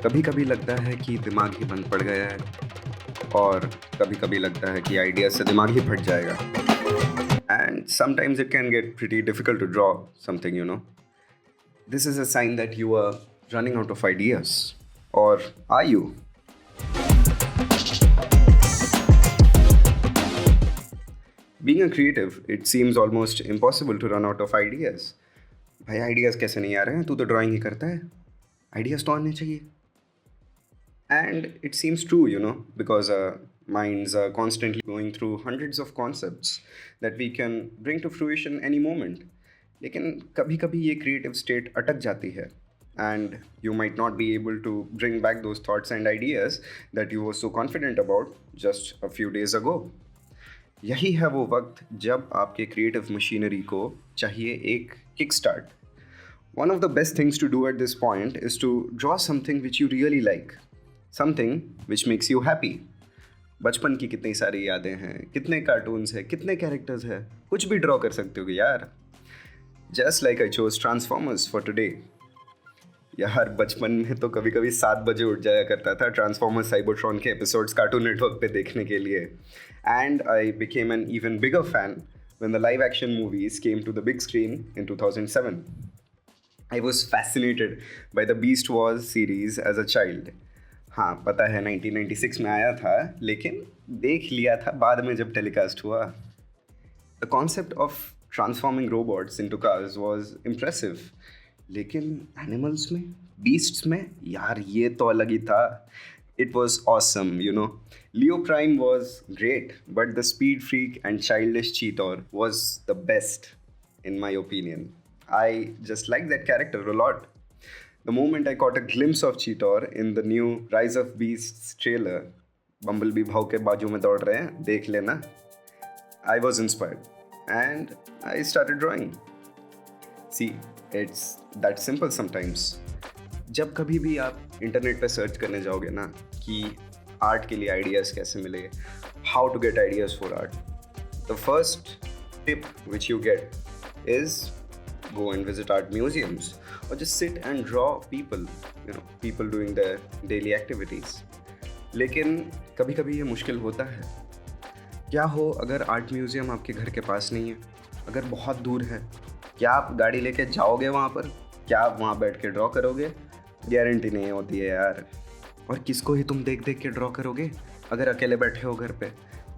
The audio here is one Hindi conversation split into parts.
कभी कभी लगता है कि दिमाग ही बंद पड़ गया है और कभी कभी लगता है कि आइडिया से दिमाग ही फट जाएगा. And sometimes it can get pretty difficult to draw something, you know. This is a sign that you are running out of ideas. Or are you? Being a creative, it seems almost impossible to run out of ideas. भाई आइडियाज कैसे नहीं आ रहे हैं? तू तो ड्राइंग ही करता है. आइडियाज तो आने चाहिए. And it seems true, you know, because minds are constantly going through hundreds of concepts that we can bring to fruition any moment. लेकिन कभी कभी ये creative state अटक जाती है and you might not be able to bring back those thoughts and ideas that you were so confident about just a few days ago. यही है वो वक्त जब आपके creative machinery को चाहिए एक kickstart. One of the best things to do at this point is to draw something which you really like. Something which makes you happy. बचपन की कितनी सारी यादें हैं, कितने कार्टून्स हैं, कितने कैरेक्टर्स हैं, कुछ भी ड्रॉ कर सकते हो यार. Just like I chose Transformers for today. यार बचपन में तो कभी कभी 7 बजे उठ जाया करता था ट्रांसफॉर्मर्स साइबरट्रॉन के एपिसोड्स कार्टून नेटवर्क पे देखने के लिए. And I became an even bigger fan when the live action movies came to the big screen in 2007. I was fascinated by the Beast Wars series as a child. हाँ पता है 1996 में आया था, लेकिन देख लिया था बाद में जब टेलीकास्ट हुआ. The concept of transforming robots into cars was impressive, लेकिन एनिमल्स में, बीस्ट्स में, यार ये तो अलग ही था. It was awesome, you know. Leo Prime was great, but the speed freak and childish Cheetor was the best in my opinion. I just like that character a lot. The moment I caught a glimpse of Cheetor in the new Rise of Beasts trailer, Bumblebee भाव के बाजू में दौड़ रहे हैं, देख लेना. I was inspired and I started drawing. See, it's that simple sometimes. जब कभी भी आप इंटरनेट पे सर्च करने जाओगे ना कि आर्ट के लिए आइडियाज़ कैसे मिले, how to get ideas for art, the first tip which you get is go and visit art museums. Or just sit and draw people, you know, people doing their daily activities. लेकिन कभी कभी ये मुश्किल होता है. क्या हो अगर आर्ट म्यूज़ियम आपके घर के पास नहीं है, अगर बहुत दूर है? क्या आप गाड़ी लेके जाओगे वहाँ पर? क्या आप वहाँ बैठ के ड्रॉ करोगे? गारंटी नहीं होती है यार. और किसको ही तुम देख देख के ड्रॉ करोगे अगर अकेले बैठे हो घर पे,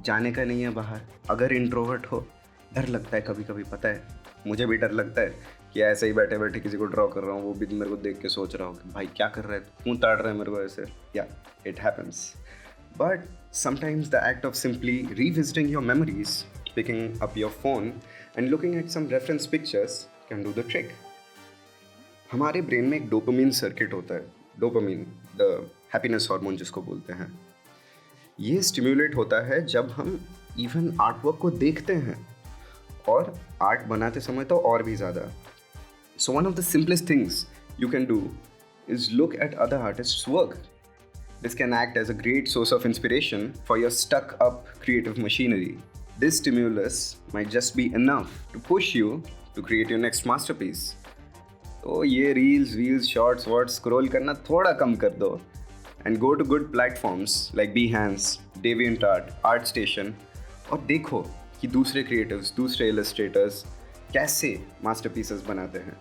जाने का नहीं है बाहर, अगर इंट्रोवर्ट हो? डर लगता है कभी कभी, पता है, मुझे भी डर लगता है कि ऐसे ही बैठे बैठे किसी को ड्रॉ कर रहा हूँ, वो भी मेरे को देख के सोच रहा हूँ कि भाई क्या कर रहा है, क्यों ताड़ रहा है मेरे को ऐसे. Yeah it happens, but sometimes the act of simply revisiting your memories, picking up your phone and looking at some reference pictures can do the trick. हमारे ब्रेन में एक डोपामिन सर्किट होता है. डोपामिन, द हैप्पीनेस हार्मोन जिसको बोलते हैं. ये स्टिम्युलेट होता है जब हम इवन आर्टवर्क को देखते हैं, और आर्ट बनाते समय तो और भी ज़्यादा. So one of the simplest things you can do is look at other artists' work. This can act as a great source of inspiration for your stuck-up creative machinery. This stimulus might just be enough to push you to create your next masterpiece. तो ये रील्स, शॉर्ट्स, वर्ड्स स्क्रॉल करना थोड़ा कम कर दो and go to good platforms like Behance, DeviantArt, ArtStation और देखो कि दूसरे क्रिएटिव्स, दूसरे इलस्ट्रेटर्स कैसे मास्टरपीसेस बनाते हैं,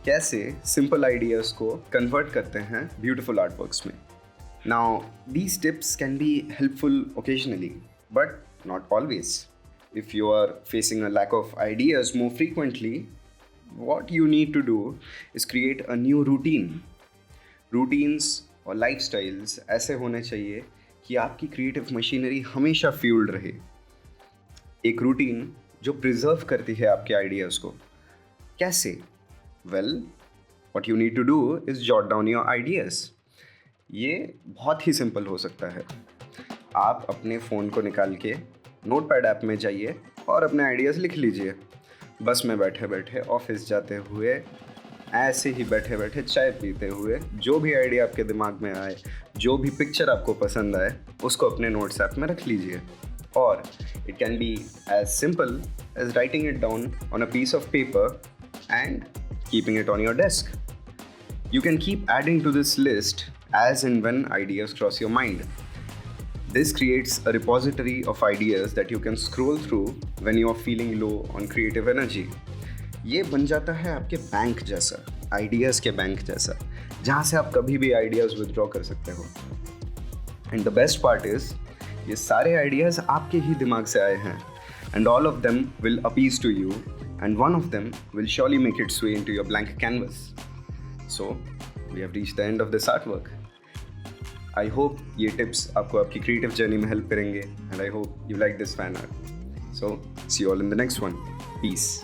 कैसे सिंपल आइडियाज़ को कन्वर्ट करते हैं ब्यूटीफुल आर्टवर्क्स में. Now these tips can be helpful occasionally but not always. If you are facing a lack of ideas more frequently, what you need to do is create a new routine. Routines और लाइफस्टाइल्स ऐसे होने चाहिए कि आपकी क्रिएटिव मशीनरी हमेशा फ्यूल्ड रहे. एक रूटीन जो प्रिजर्व करती है आपके आइडियाज़ को. कैसे? Well, what you need to do is jot down your ideas. ये बहुत ही सिंपल हो सकता है. आप अपने फ़ोन को निकाल के नोटपैड ऐप में जाइए और अपने आइडियाज़ लिख लीजिए. बस में बैठे बैठे, ऑफिस जाते हुए, ऐसे ही बैठे बैठे चाय पीते हुए, जो भी आइडिया आपके दिमाग में आए, जो भी पिक्चर आपको पसंद आए, उसको अपने नोट्स ऐप में रख लीजिए. Or it can be as simple as writing it down on a piece of paper and keeping it on your desk. You can keep adding to this list as and when ideas cross your mind. This creates a repository of ideas that you can scroll through when you are feeling low on creative energy. ये बन जाता है आपके बैंक जैसा, आइडियाज़ के बैंक जैसा, जहाँ से आप कभी भी आइडियाज़ विदड्रॉ कर सकते हो. And the best part is ये सारे आइडियाज़ आपके ही दिमाग से आए हैं, and all of them will appease to you, and one of them will surely make its way into your blank canvas. So, we have reached the end of this artwork. I hope ये tips आपको आपकी creative journey में help करेंगे, and I hope you like this fan art. So, see you all in the next one. Peace.